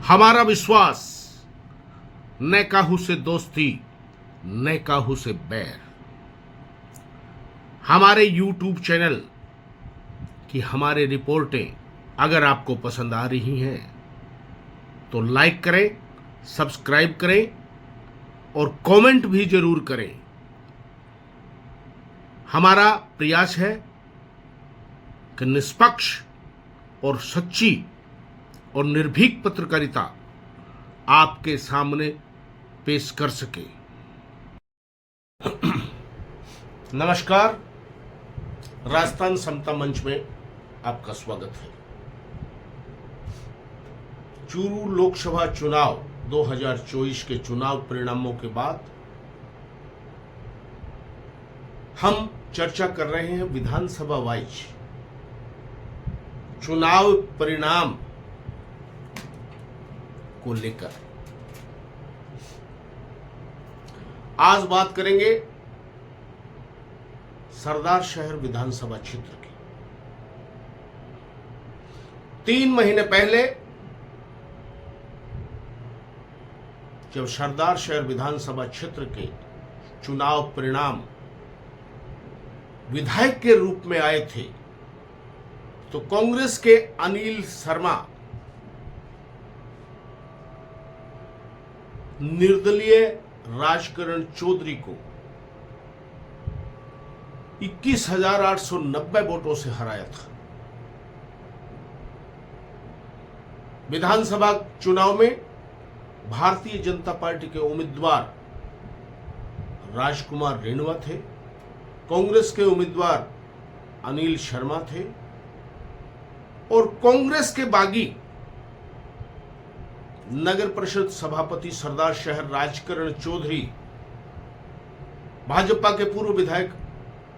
हमारा विश्वास न काहू से दोस्ती न काहू से बैर। हमारे YouTube चैनल की हमारे रिपोर्टें अगर आपको पसंद आ रही हैं तो लाइक करें, सब्सक्राइब करें और कमेंट भी जरूर करें। हमारा प्रयास है कि निष्पक्ष और सच्ची और निर्भीक पत्रकारिता आपके सामने पेश कर सके। नमस्कार, राजस्थान समता मंच में आपका स्वागत है। चूरू लोकसभा चुनाव 2024 के चुनाव परिणामों के बाद हम चर्चा कर रहे हैं विधानसभा वाइज चुनाव परिणाम को लेकर। आज बात करेंगे सरदार शहर विधानसभा क्षेत्र की। 3 महीने पहले जब सरदार शहर विधानसभा क्षेत्र के चुनाव परिणाम विधायक के रूप में आए थे तो कांग्रेस के अनिल शर्मा निर्दलीय राजकरण चौधरी को 21,890 वोटों से हराया था। विधानसभा चुनाव में भारतीय जनता पार्टी के उम्मीदवार राजकुमार रेणुआ थे, कांग्रेस के उम्मीदवार अनिल शर्मा थे और कांग्रेस के बागी नगर परिषद सभापति सरदार शहर राजकरण चौधरी, भाजपा के पूर्व विधायक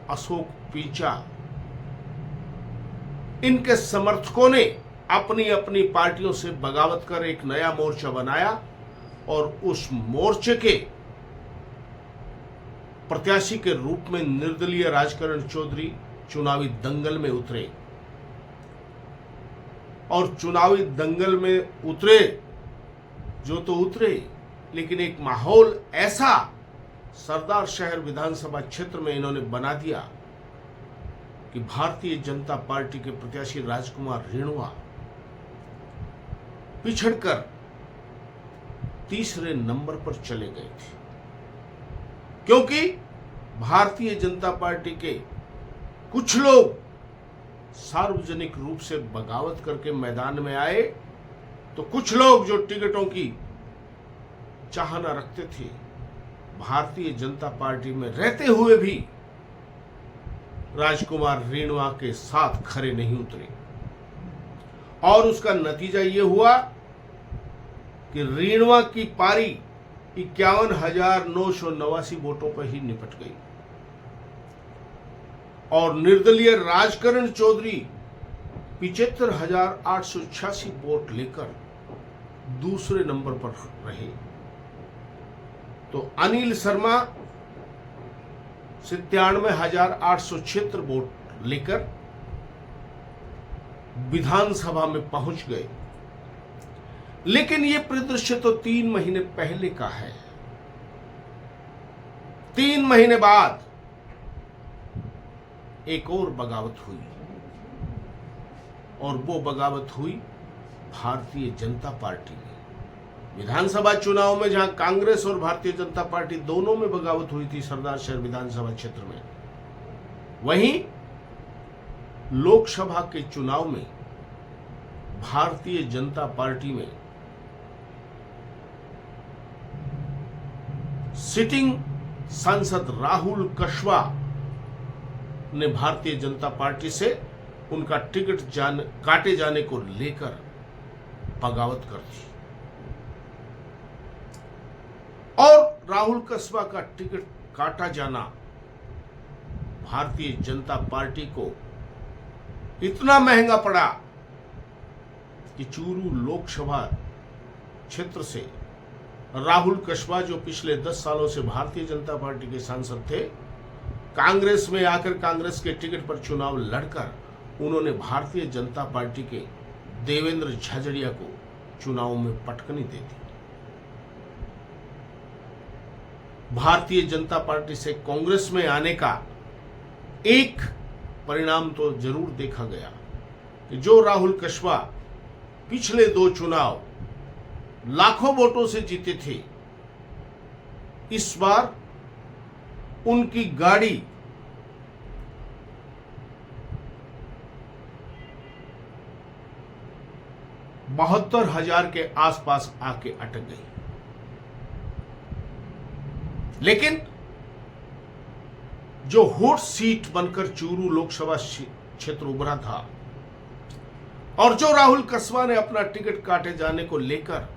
अशोक पीचा, इनके समर्थकों ने अपनी अपनी पार्टियों से बगावत कर एक नया मोर्चा बनाया और उस मोर्चे के प्रत्याशी के रूप में निर्दलीय राजकरण चौधरी चुनावी दंगल में उतरे और चुनावी दंगल में उतरे तो उतरे, लेकिन एक माहौल ऐसा सरदार शहर विधानसभा क्षेत्र में इन्होंने बना दिया कि भारतीय जनता पार्टी के प्रत्याशी राजकुमार रेणुआ पिछड़कर तीसरे नंबर पर चले गए थे, क्योंकि भारतीय जनता पार्टी के कुछ लोग सार्वजनिक रूप से बगावत करके मैदान में आए तो कुछ लोग जो टिकटों की चाहना रखते थे भारतीय जनता पार्टी में रहते हुए भी राजकुमार रेणुआ के साथ खड़े नहीं उतरे और उसका नतीजा यह हुआ कि रेणुआ की पारी 51,989 वोटों पर ही निपट गई और निर्दलीय राजकरण चौधरी 75,886 वोट लेकर दूसरे नंबर पर रहे। तो अनिल शर्मा 97,876 वोट लेकर विधानसभा में पहुंच गए। लेकिन यह परिदृश्य तो 3 महीने पहले का है। 3 महीने बाद एक और बगावत हुई और वो बगावत हुई भारतीय जनता पार्टी में। विधानसभा चुनाव में जहां कांग्रेस और भारतीय जनता पार्टी दोनों में बगावत हुई थी सरदार शहर विधानसभा क्षेत्र में, वहीं लोकसभा के चुनाव में भारतीय जनता पार्टी में सिटिंग सांसद राहुल कस्वा ने भारतीय जनता पार्टी से उनका टिकट काटे जाने को लेकर बगावत कर दी और राहुल कस्बा का टिकट काटा जाना भारतीय जनता पार्टी को इतना महंगा पड़ा कि चूरू लोकसभा क्षेत्र से राहुल कस्बा, जो पिछले 10 सालों से भारतीय जनता पार्टी के सांसद थे, कांग्रेस में आकर कांग्रेस के टिकट पर चुनाव लड़कर उन्होंने भारतीय जनता पार्टी के देवेंद्र झाझड़िया को चुनाव में पटकनी दे दी। भारतीय जनता पार्टी से कांग्रेस में आने का एक परिणाम तो जरूर देखा गया कि जो राहुल कस्बा पिछले 2 चुनाव लाखों वोटों से जीते थे, इस बार उनकी गाड़ी बहत्तर हजार के आसपास आके अटक गई। लेकिन जो हॉट सीट बनकर चूरू लोकसभा क्षेत्र उभरा था और जो राहुल कस्बा ने अपना टिकट काटे जाने को लेकर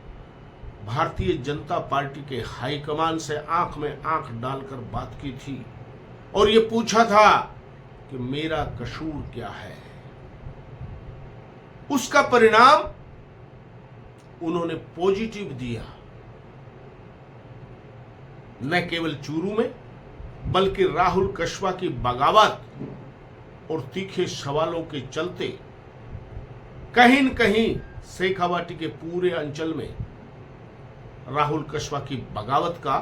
भारतीय जनता पार्टी के हाईकमान से आंख में आंख डालकर बात की थी और ये पूछा था कि मेरा कसूर क्या है, उसका परिणाम उन्होंने पॉजिटिव दिया। न केवल चूरू में बल्कि राहुल कस्बा की बगावत और तीखे सवालों के चलते कहीं न कहीं शेखावाटी के पूरे अंचल में राहुल कस्बा की बगावत का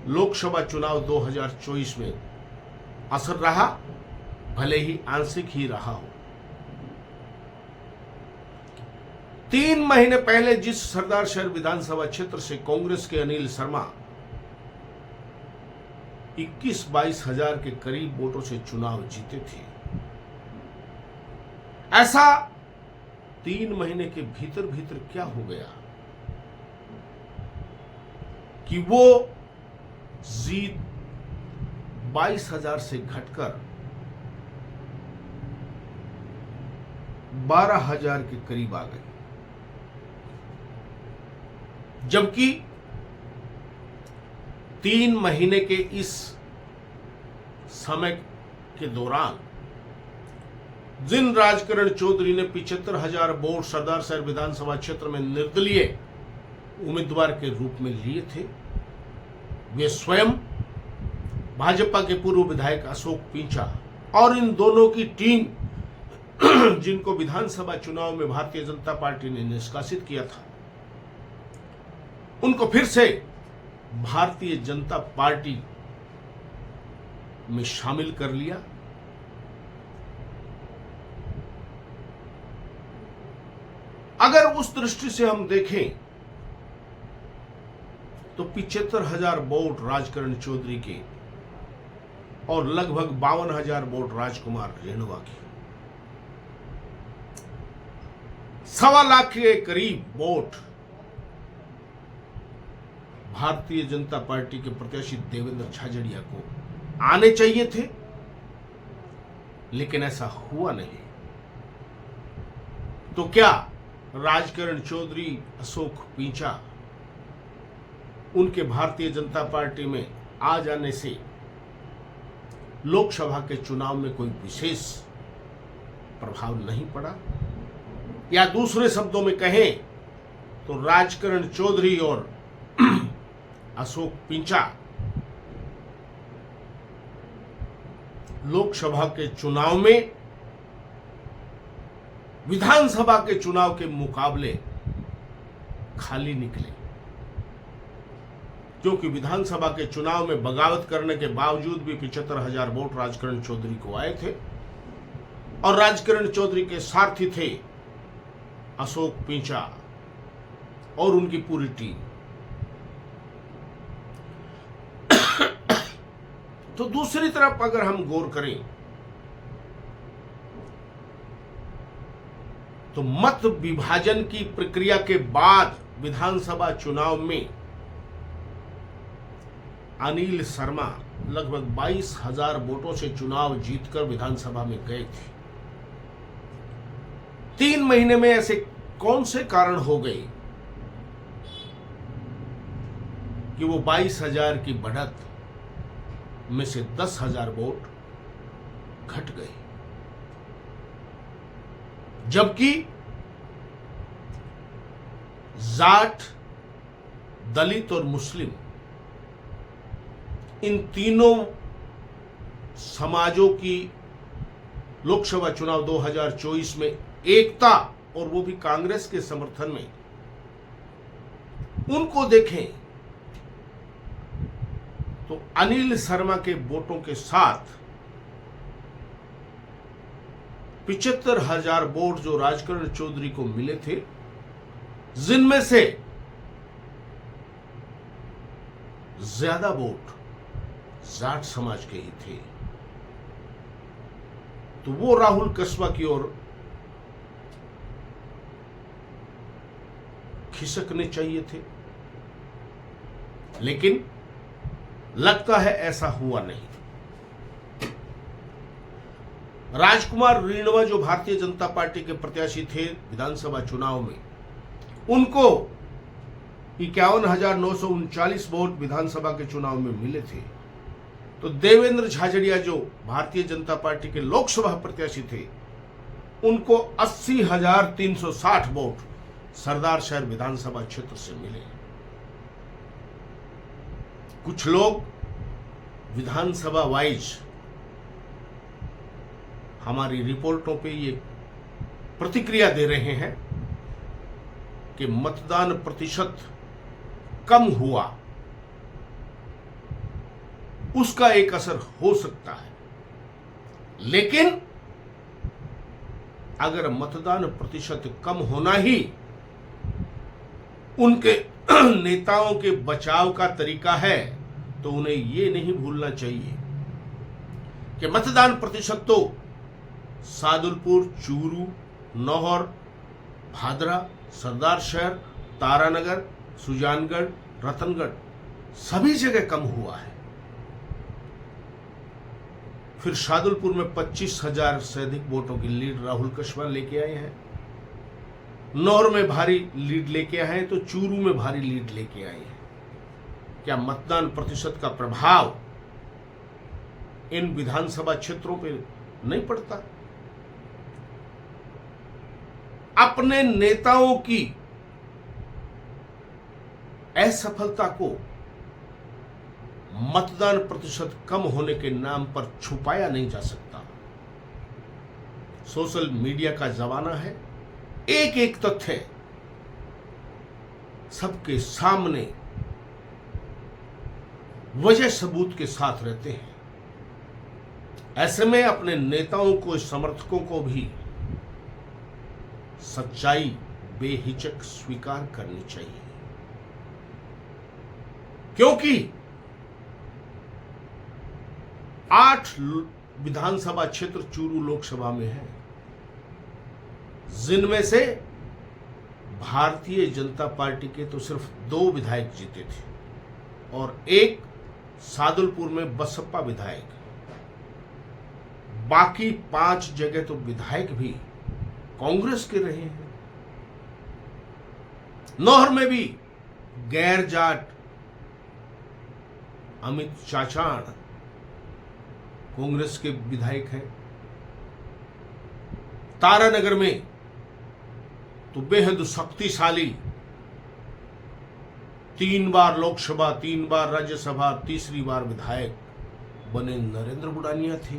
लोकसभा चुनाव 2024 में असर रहा, भले ही आंशिक ही रहा हो। 3 महीने पहले जिस सरदार शहर विधानसभा क्षेत्र से कांग्रेस के अनिल शर्मा 21-22 हजार के करीब वोटों से चुनाव जीते थे, ऐसा 3 महीने के भीतर भीतर क्या हो गया कि वो जीत 22 हजार से घटकर 12 हजार के करीब आ गई, जबकि 3 महीने के इस समय के दौरान जिन राजकरण चौधरी ने 75,000 वोट सरदार शहर विधानसभा क्षेत्र में निर्दलीय उम्मीदवार के रूप में लिए थे, वे स्वयं भाजपा के पूर्व विधायक अशोक पिंचा और इन दोनों की टीम जिनको विधानसभा चुनाव में भारतीय जनता पार्टी ने निष्कासित किया था, उनको फिर से भारतीय जनता पार्टी में शामिल कर लिया। अगर उस दृष्टि से हम देखें तो 75,000 वोट राजकरण चौधरी के और लगभग 52,000 वोट राजकुमार रेणुआ के, 1.25 लाख के करीब वोट भारतीय जनता पार्टी के प्रत्याशी देवेंद्र झाझड़िया को आने चाहिए थे, लेकिन ऐसा हुआ नहीं। तो क्या राजकरण चौधरी, अशोक पिंचा, उनके भारतीय जनता पार्टी में आ जाने से लोकसभा के चुनाव में कोई विशेष प्रभाव नहीं पड़ा? या दूसरे शब्दों में कहें तो राजकरण चौधरी और अशोक पिंचा लोकसभा के चुनाव में विधानसभा के चुनाव के मुकाबले खाली निकले, क्योंकि विधानसभा के चुनाव में बगावत करने के बावजूद भी 75,000 वोट राजकरण चौधरी को आए थे और राजकरण चौधरी के सारथी थे अशोक पिंचा और उनकी पूरी टीम। तो दूसरी तरफ अगर हम गौर करें तो मत विभाजन की प्रक्रिया के बाद विधानसभा चुनाव में अनिल शर्मा लगभग 22,000 वोटों से चुनाव जीतकर विधानसभा में गए थे। 3 महीने में ऐसे कौन से कारण हो गए कि वो 22,000 की बढ़त में से 10,000 वोट घट गए, जबकि जाट, दलित और मुस्लिम इन तीनों समाजों की लोकसभा चुनाव 2024 में एकता और वो भी कांग्रेस के समर्थन में उनको देखें तो अनिल शर्मा के वोटों के साथ 75,000 वोट जो राजकरण चौधरी को मिले थे, जिनमें से ज्यादा वोट जाट समाज के ही थे, तो वो राहुल कस्बा की ओर खिसकने चाहिए थे। लेकिन लगता है ऐसा हुआ नहीं। राजकुमार रीणवा जो भारतीय जनता पार्टी के प्रत्याशी थे विधानसभा चुनाव में, उनको 51,939 वोट विधानसभा के चुनाव में मिले थे। तो देवेंद्र झाझड़िया जो भारतीय जनता पार्टी के लोकसभा प्रत्याशी थे, उनको 80,360 वोट सरदार शहर विधानसभा क्षेत्र से मिले। कुछ लोग विधानसभा वाइज हमारी रिपोर्टों पे ये प्रतिक्रिया दे रहे हैं कि मतदान प्रतिशत कम हुआ, उसका एक असर हो सकता है। लेकिन अगर मतदान प्रतिशत कम होना ही उनके नेताओं के बचाव का तरीका है, तो उन्हें यह नहीं भूलना चाहिए कि मतदान प्रतिशत तो सादुलपुर, चूरू, नौहर, भादरा, सरदार शहर, तारानगर, सुजानगढ़, रतनगढ़ सभी जगह कम हुआ है। फिर शादुलपुर में 25,000 से अधिक वोटों की लीड राहुल कस्बा लेके आए हैं, नौर में भारी लीड लेके आए हैं, तो चूरू में भारी लीड लेके आए हैं। क्या मतदान प्रतिशत का प्रभाव इन विधानसभा क्षेत्रों पे नहीं पड़ता? अपने नेताओं की असफलता को मतदान प्रतिशत कम होने के नाम पर छुपाया नहीं जा सकता। सोशल मीडिया का जमाना है, एक एक तथ्य सबके सामने वजह सबूत के साथ रहते हैं। ऐसे में अपने नेताओं को, समर्थकों को भी सच्चाई बेहिचक स्वीकार करनी चाहिए, क्योंकि 8 विधानसभा क्षेत्र चूरू लोकसभा में है, जिनमें से भारतीय जनता पार्टी के तो सिर्फ 2 विधायक जीते थे और एक सादुलपुर में बसपा विधायक। बाकी 5 जगह तो विधायक भी कांग्रेस के रहे हैं। नौहर में भी गैर जाट अमित चाचाण कांग्रेस के विधायक हैं। तारानगर में तो बेहद शक्तिशाली 3 बार लोकसभा, 3 बार राज्यसभा, तीसरी बार विधायक बने नरेंद्र बुडानिया थे।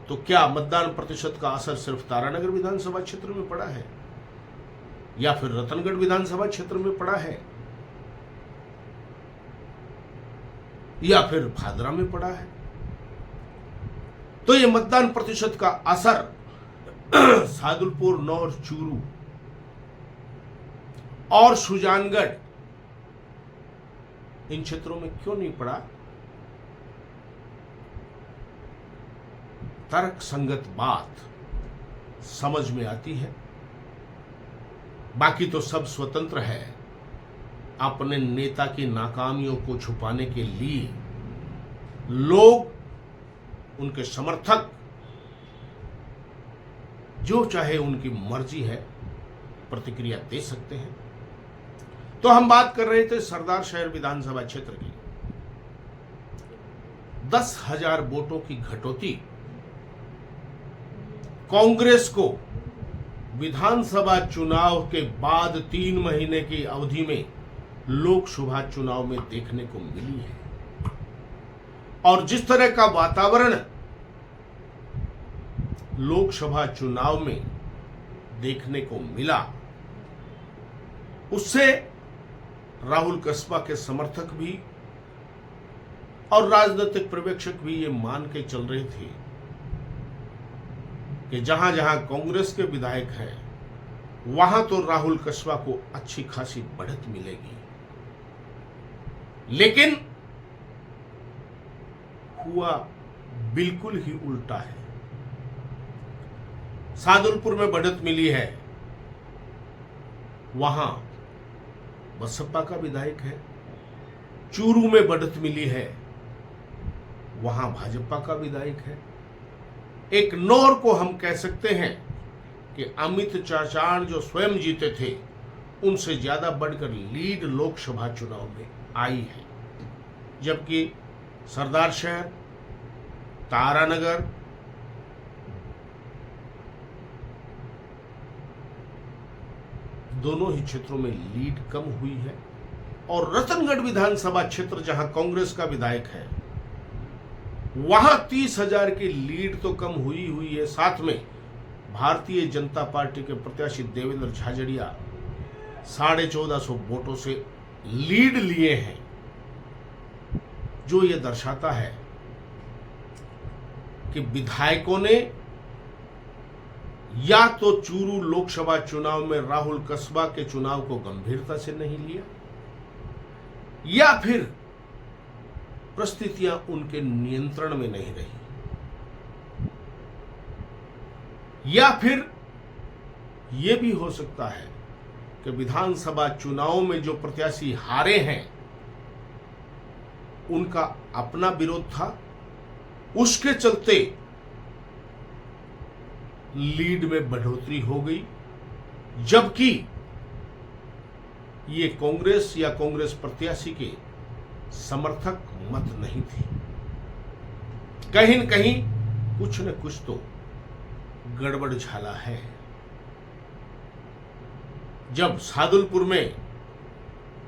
तो क्या मतदान प्रतिशत का असर सिर्फ तारानगर विधानसभा क्षेत्र में पड़ा है या फिर रतनगढ़ विधानसभा क्षेत्र में पड़ा है या फिर भादरा में पड़ा है? तो ये मतदान प्रतिशत का असर सादुलपुर, नौर, चूरू और सुजानगढ़ इन क्षेत्रों में क्यों नहीं पड़ा? तर्क संगत बात समझ में आती है, बाकी तो सब स्वतंत्र है। अपने नेता की नाकामियों को छुपाने के लिए लोग, उनके समर्थक जो चाहे उनकी मर्जी है प्रतिक्रिया दे सकते हैं। तो हम बात कर रहे थे सरदार शहर विधानसभा क्षेत्र की। 10,000 वोटों की घटौती कांग्रेस को विधानसभा चुनाव के बाद 3 महीने की अवधि में लोकसभा चुनाव में देखने को मिली है। और जिस तरह का वातावरण लोकसभा चुनाव में देखने को मिला, उससे राहुल कस्बा के समर्थक भी और राजनीतिक पर्यवेक्षक भी ये मान के चल रहे थे कि जहां जहां कांग्रेस के विधायक हैं वहां तो राहुल कस्बा को अच्छी खासी बढ़त मिलेगी। लेकिन हुआ बिल्कुल ही उल्टा है। सादुलपुर में बढ़त मिली है, वहां बसपा का विधायक है। चूरू में बढ़त मिली है, वहां भाजपा का विधायक है। एक नौर को हम कह सकते हैं कि अमित चाचाण जो स्वयं जीते थे उनसे ज्यादा बढ़कर लीड लोकसभा चुनाव में आई है, जबकि सरदार शहर, तारानगर, दोनों ही क्षेत्रों में लीड कम हुई है। और रतनगढ़ विधानसभा क्षेत्र जहां कांग्रेस का विधायक है वहां 30,000 की लीड तो कम हुई है। साथ में भारतीय जनता पार्टी के प्रत्याशी देवेंद्र झाझड़िया 1450 वोटों से लीड लिए हैं, जो यह दर्शाता है कि विधायकों ने या तो चूरू लोकसभा चुनाव में राहुल कस्बा के चुनाव को गंभीरता से नहीं लिया, या फिर परिस्थितियां उनके नियंत्रण में नहीं रही, या फिर यह भी हो सकता है कि विधानसभा चुनाव में जो प्रत्याशी हारे हैं उनका अपना विरोध था, उसके चलते लीड में बढ़ोतरी हो गई, जबकि ये कांग्रेस या कांग्रेस प्रत्याशी के समर्थक मत नहीं थे। कहीं न कहीं कुछ न कुछ तो गड़बड़ झाला है। जब सादुलपुर में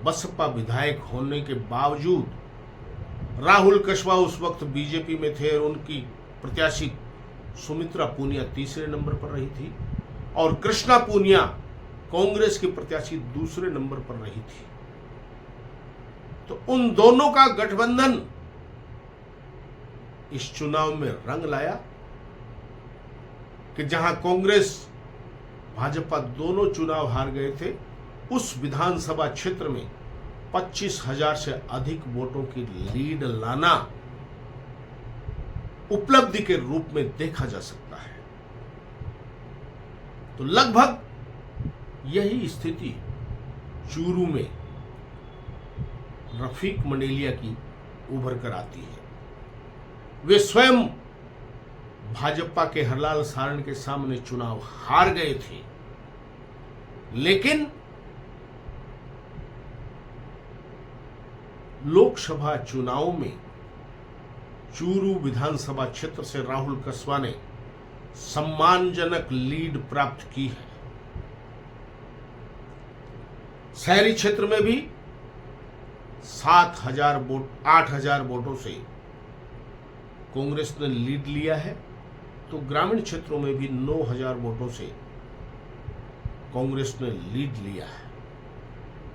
बसपा विधायक होने के बावजूद राहुल कस्बा उस वक्त बीजेपी में थे और उनकी प्रत्याशी सुमित्रा पूनिया तीसरे नंबर पर रही थी और कृष्णा पूनिया कांग्रेस की प्रत्याशी दूसरे नंबर पर रही थी, तो उन दोनों का गठबंधन इस चुनाव में रंग लाया कि जहां कांग्रेस भाजपा दोनों चुनाव हार गए थे, उस विधानसभा क्षेत्र में 25,000 से अधिक वोटों की लीड लाना उपलब्धि के रूप में देखा जा सकता है। तो लगभग यही स्थिति चूरू में रफीक मंडेलिया की उभर कर आती है। वे स्वयं भाजपा के हरलाल सारण के सामने चुनाव हार गए थे, लेकिन लोकसभा चुनाव में चूरू विधानसभा क्षेत्र से राहुल कस्बा ने सम्मानजनक लीड प्राप्त की है। शहरी क्षेत्र में भी 8,000 वोटों से कांग्रेस ने लीड लिया है, तो ग्रामीण क्षेत्रों में भी 9,000 वोटों से कांग्रेस ने लीड लिया है।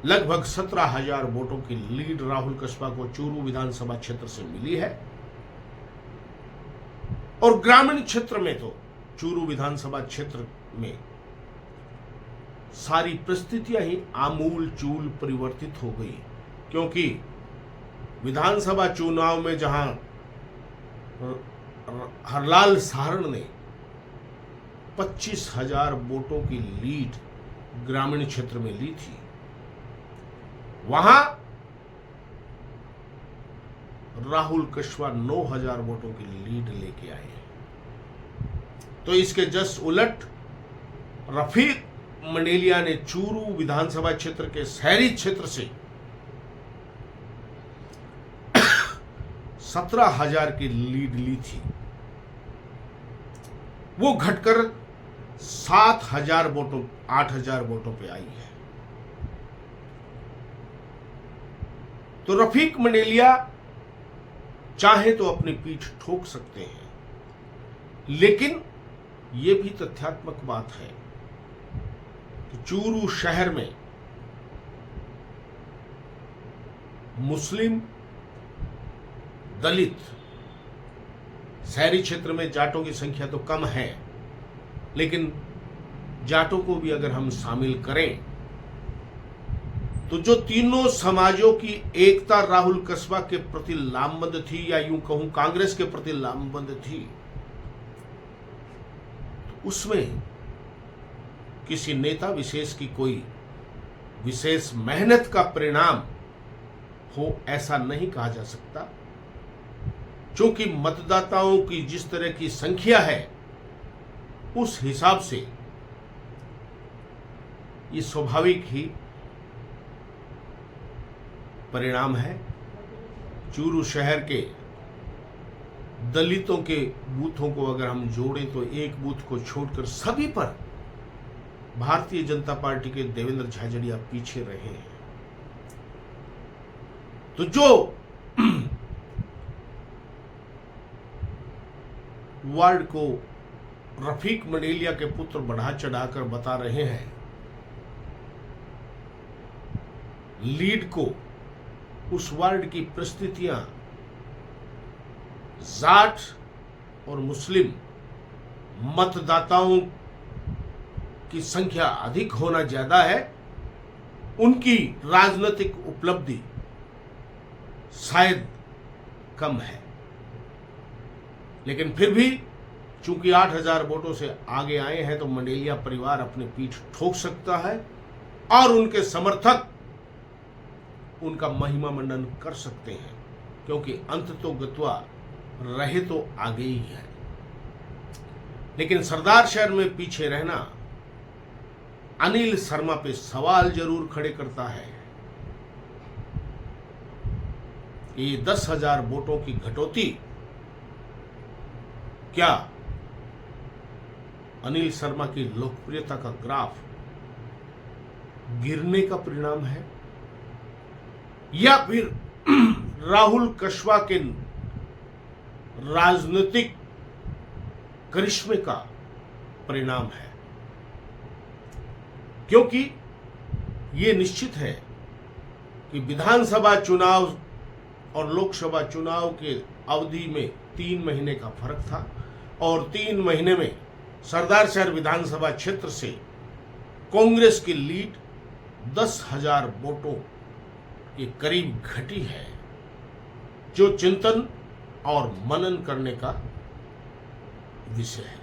लगभग 17,000 वोटों की लीड राहुल कस्बा को चूरू विधानसभा क्षेत्र से मिली है और ग्रामीण क्षेत्र में तो चूरू विधानसभा क्षेत्र में सारी परिस्थितियां ही आमूल चूल परिवर्तित हो गई, क्योंकि विधानसभा चुनाव में जहां हरलाल सारण ने 25,000 वोटों की लीड ग्रामीण क्षेत्र में ली थी, वहां राहुल कस्बा 9,000 वोटों की लीड लेके आए। तो इसके जस्ट उलट रफीक मंडेलिया ने चूरू विधानसभा क्षेत्र के शहरी क्षेत्र से 17,000 की लीड ली थी, वो घटकर 7,000 वोटों 8,000 वोटों पे आई है। तो रफीक मंडेलिया चाहे तो अपनी पीठ ठोक सकते हैं, लेकिन यह भी तथ्यात्मक बात है कि चूरू शहर में मुस्लिम, दलित, शहरी क्षेत्र में जाटों की संख्या तो कम है, लेकिन जाटों को भी अगर हम शामिल करें तो जो तीनों समाजों की एकता राहुल कस्बा के प्रति लामबंद थी, या यूं कहूं कांग्रेस के प्रति लामबंद थी, तो उसमें किसी नेता विशेष की कोई विशेष मेहनत का परिणाम हो ऐसा नहीं कहा जा सकता। क्योंकि मतदाताओं की जिस तरह की संख्या है उस हिसाब से ये स्वाभाविक ही परिणाम है। चूरू शहर के दलितों के बूथों को अगर हम जोड़ें तो एक बूथ को छोड़कर सभी पर भारतीय जनता पार्टी के देवेंद्र झाझड़िया पीछे रहे हैं। तो जो वार्ड को रफीक मंडेलिया के पुत्र बढ़ा चढ़ाकर बता रहे हैं, लीड को, उस वार्ड की परिस्थितियां जाट और मुस्लिम मतदाताओं की संख्या अधिक होना ज्यादा है, उनकी राजनीतिक उपलब्धि शायद कम है, लेकिन फिर भी चूंकि 8,000 वोटों से आगे आए हैं तो मंडेलिया परिवार अपनी पीठ ठोक सकता है और उनके समर्थक उनका महिमा मंडन कर सकते हैं, क्योंकि अंत तो गत्वा रहे तो आगे ही है। लेकिन सरदार शहर में पीछे रहना अनिल शर्मा पे सवाल जरूर खड़े करता है। ये 10,000 वोटों की घटौती क्या अनिल शर्मा की लोकप्रियता का ग्राफ गिरने का परिणाम है, या फिर राहुल कस्बा के राजनीतिक करिश्मे का परिणाम है? क्योंकि यह निश्चित है कि विधानसभा चुनाव और लोकसभा चुनाव के अवधि में 3 महीने का फर्क था, और 3 महीने में सरदार शहर विधानसभा क्षेत्र से कांग्रेस की लीड 10,000 वोटों के करीब घटी है, जो चिंतन और मनन करने का विषय है।